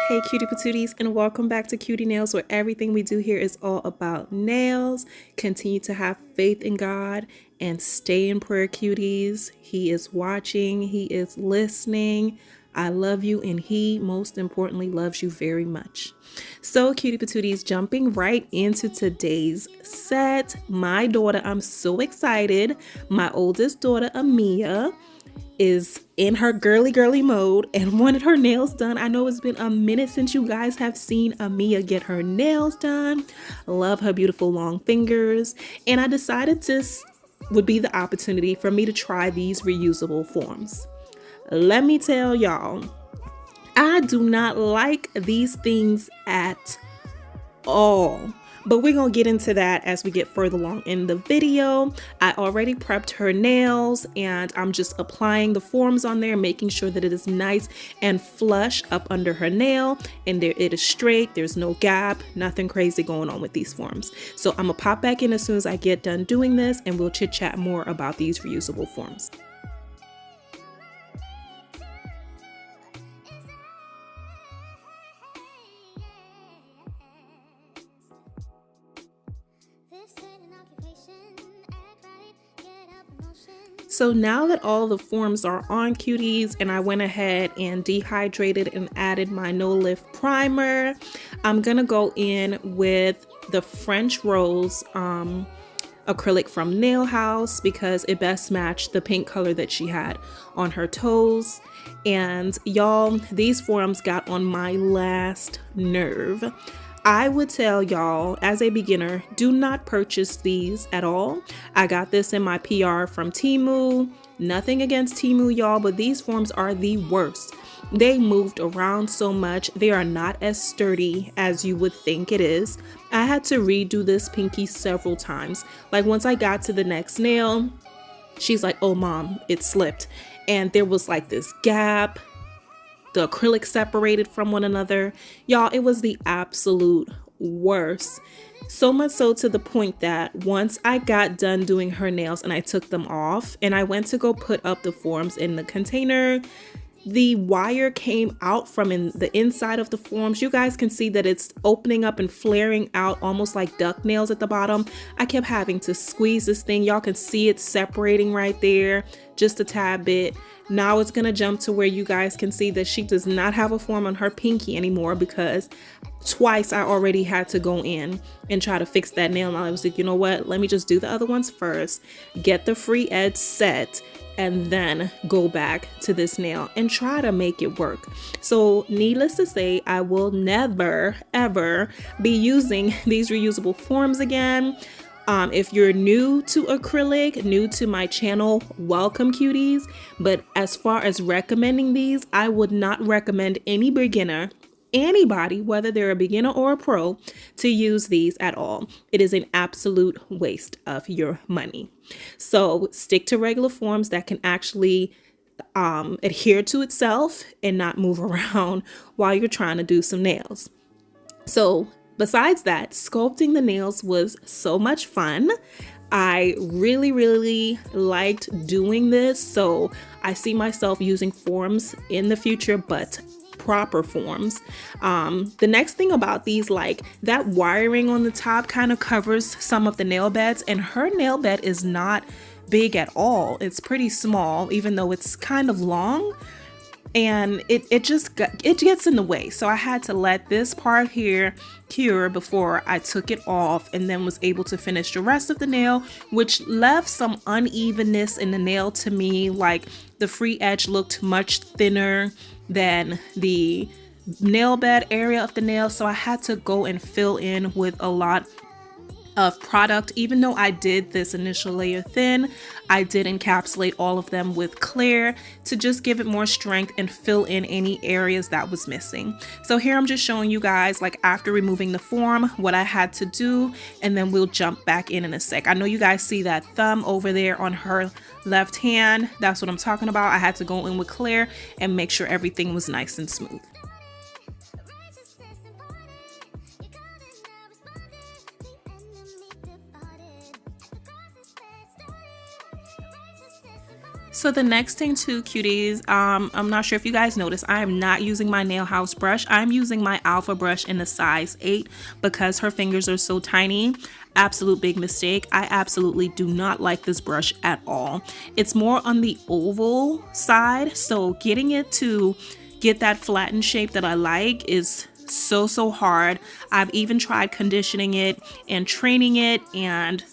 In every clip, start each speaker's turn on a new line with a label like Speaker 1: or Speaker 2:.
Speaker 1: Hey cutie patooties, and welcome back to Cutie Nails, where everything we do here is all about nails. Continue to have faith in God and stay in prayer, cuties. He is watching, He is listening. I love you, and He most importantly loves you very much. So cutie patooties, jumping right into today's set. My daughter, I'm so excited. My oldest daughter, Ameyah, is in her girly mode and wanted her nails done. I know it's been a minute since you guys have seen Ameyah get her nails done. Love her beautiful long fingers, and I decided this would be the opportunity for me to try these reusable forms. Let me tell y'all, I do not like these things at all. But we're going to get into that as we get further along in the video. I already prepped her nails and I'm just applying the forms on there, making sure that it is nice and flush up under her nail, and there it is straight. There's no gap, nothing crazy going on with these forms. So I'm gonna pop back in as soon as I get done doing this, and we'll chit chat more about these reusable forms. So now that all the forms are on, cuties, and I went ahead and dehydrated and added my no lift primer, I'm gonna go in with the French Rose acrylic from Nail House because it best matched the pink color that she had on her toes. And y'all, these forms got on my last nerve. I would tell y'all, as a beginner, do not purchase these at all. I got this in my PR from Temu. Nothing against Temu, y'all, but these forms are the worst. They moved around so much. They are not as sturdy as you would think it is. I had to redo this pinky several times. Like once I got to the next nail, she's like, "Oh mom, it slipped." And there was like this gap. The acrylic separated from one another. Y'all, it was the absolute worst. So much so to the point that once I got done doing her nails and I took them off and I went to go put up the forms in the container, the wire came out from the inside of the forms. You guys can see that it's opening up and flaring out almost like duck nails at the bottom. I kept having to squeeze this thing. Y'all can see it separating right there just a tad bit. Now it's gonna jump to where you guys can see that she does not have a form on her pinky anymore because twice I already had to go in and try to fix that nail. And I was like, you know what? Let me just do the other ones first, get the free edge set, and then go back to this nail and try to make it work. So needless to say, I will never ever be using these reusable forms again. If you're new to acrylic, new to my channel, welcome cuties. But as far as recommending these, I would not recommend any beginner, anybody, whether they're a beginner or a pro, to use these at all. It is an absolute waste of your money. So stick to regular forms that can actually adhere to itself and not move around while you're trying to do some nails. So besides that, sculpting the nails was so much fun. I really liked doing this. So I see myself using forms in the future, but proper forms. The next thing about these, like that wiring on the top kind of covers some of the nail beds, and her nail bed is not big at all. It's pretty small, even though it's kind of long. And it gets in the way. So I had to let this part here cure before I took it off, and then was able to finish the rest of the nail, which left some unevenness in the nail to me. Like the free edge looked much thinner than the nail bed area of the nail. So I had to go and fill in with a lot of product. Even though I did this initial layer thin, I did encapsulate all of them with clear to just give it more strength and fill in any areas that was missing. So here I'm just showing you guys, like after removing the form, what I had to do, and then we'll jump back in a sec. I know you guys see that thumb over there on her left hand. That's what I'm talking about. I had to go in with clear and make sure everything was nice and smooth. So the next thing too, cuties, I'm not sure if you guys noticed, I am not using my nail house brush. I'm using my alpha brush in the size 8 because her fingers are so tiny. Absolute big mistake. I absolutely do not like this brush at all. It's more on the oval side, so getting it to get that flattened shape that I like is so hard. I've even tried conditioning it and training it, and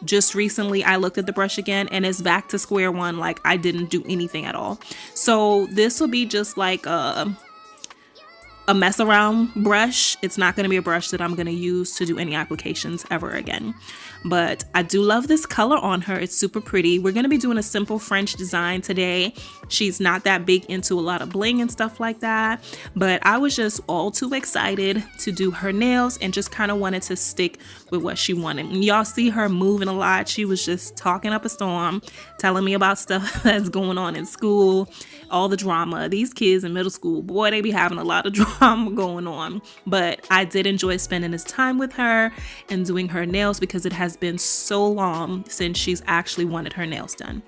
Speaker 1: just recently I looked at the brush again and it's back to square one, like I didn't do anything at all. So this will be just like a mess around brush. It's not going to be a brush that I'm going to use to do any applications ever again. But I do love this color on her. It's super pretty. We're going to be doing a simple French design today. She's not that big into a lot of bling and stuff like that, but I was just all too excited to do her nails and just kind of wanted to stick with what she wanted. And y'all see her moving a lot. She was just talking up a storm, telling me about stuff that's going on in school, all the drama. These kids in middle school, boy, they be having a lot of drama going on. But I did enjoy spending this time with her and doing her nails because it has been so long since she's actually wanted her nails done.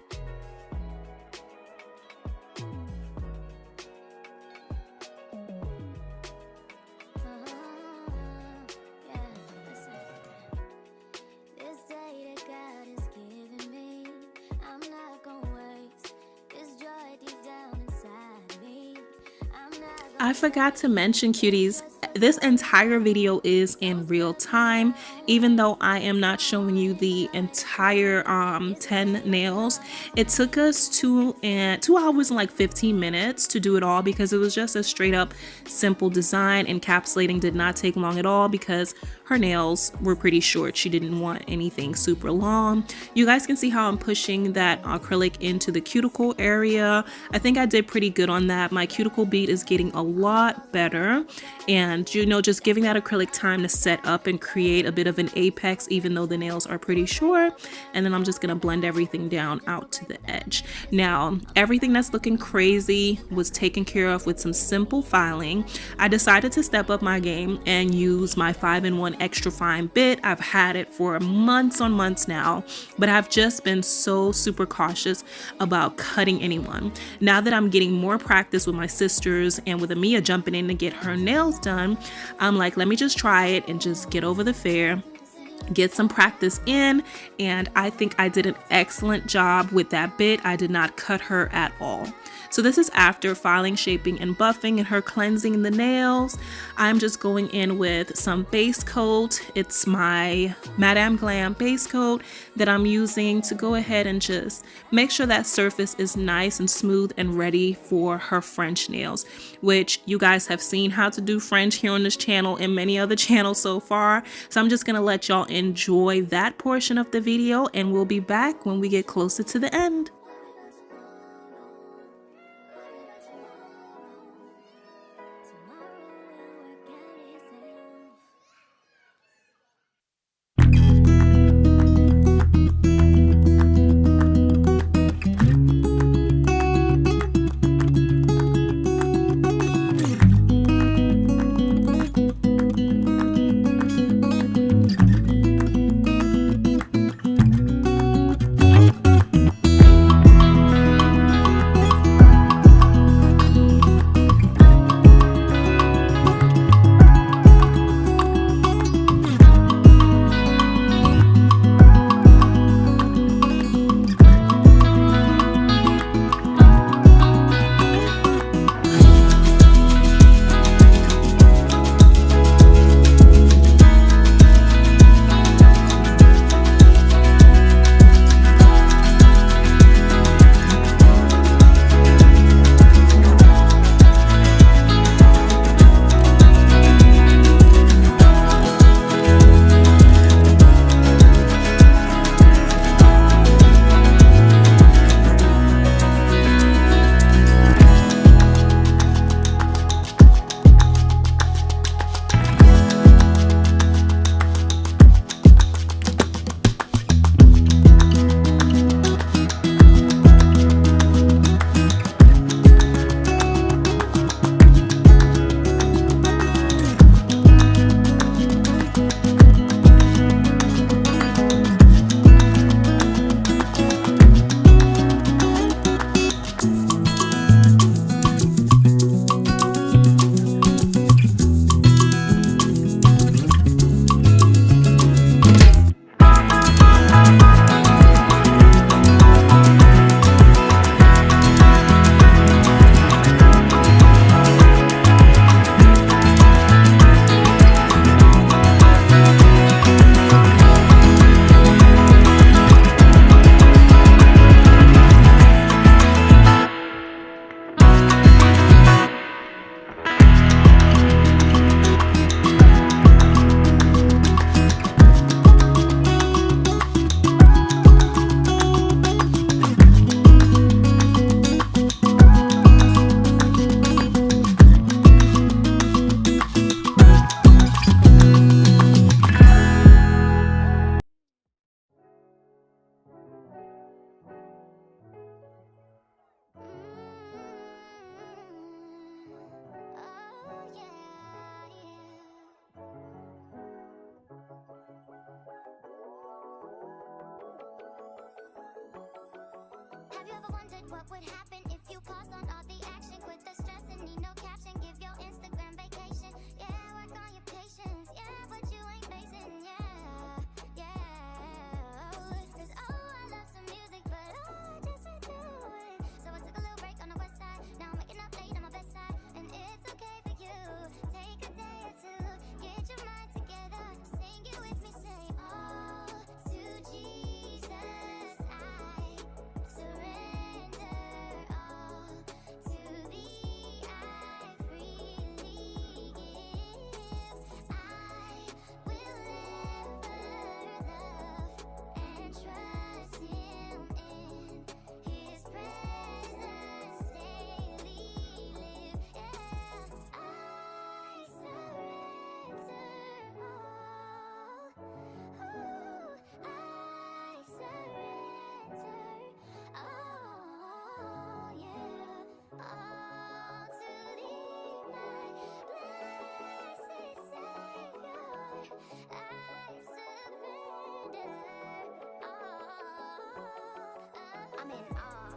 Speaker 1: I forgot to mention, cuties, this entire video is in real time. Even though I am not showing you the entire 10 nails, it took us 2 hours and like 15 minutes to do it all because it was just a straight up simple design. Encapsulating did not take long at all because her nails were pretty short. She didn't want anything super long. You guys can see how I'm pushing that acrylic into the cuticle area. I think I did pretty good on that. My cuticle bead is getting a lot better, and you know, just giving that acrylic time to set up and create a bit of an apex even though the nails are pretty short. And then I'm just gonna blend everything down out to the edge. Now everything that's looking crazy was taken care of with some simple filing. I decided to step up my game and use my 5-in-1 extra fine bit. I've had it for months on months now, but I've just been so super cautious about cutting anyone. Now that I'm getting more practice with my sisters and with Ameyah jumping in to get her nails done, I'm like, let me just try it and just get over the fear, get some practice in. And I think I did an excellent job with that bit. I did not cut her at all. So this is after filing, shaping, and buffing and her cleansing the nails. I'm just going in with some base coat. It's my Madame Glam base coat that I'm using to go ahead and just make sure that surface is nice and smooth and ready for her French nails, which you guys have seen how to do French here on this channel and many other channels so far. So I'm just gonna let y'all enjoy that portion of the video, and we'll be back when we get closer to the end.
Speaker 2: What would happen if you pause on all the action? Quit the stress and need no caption. Give your Instagram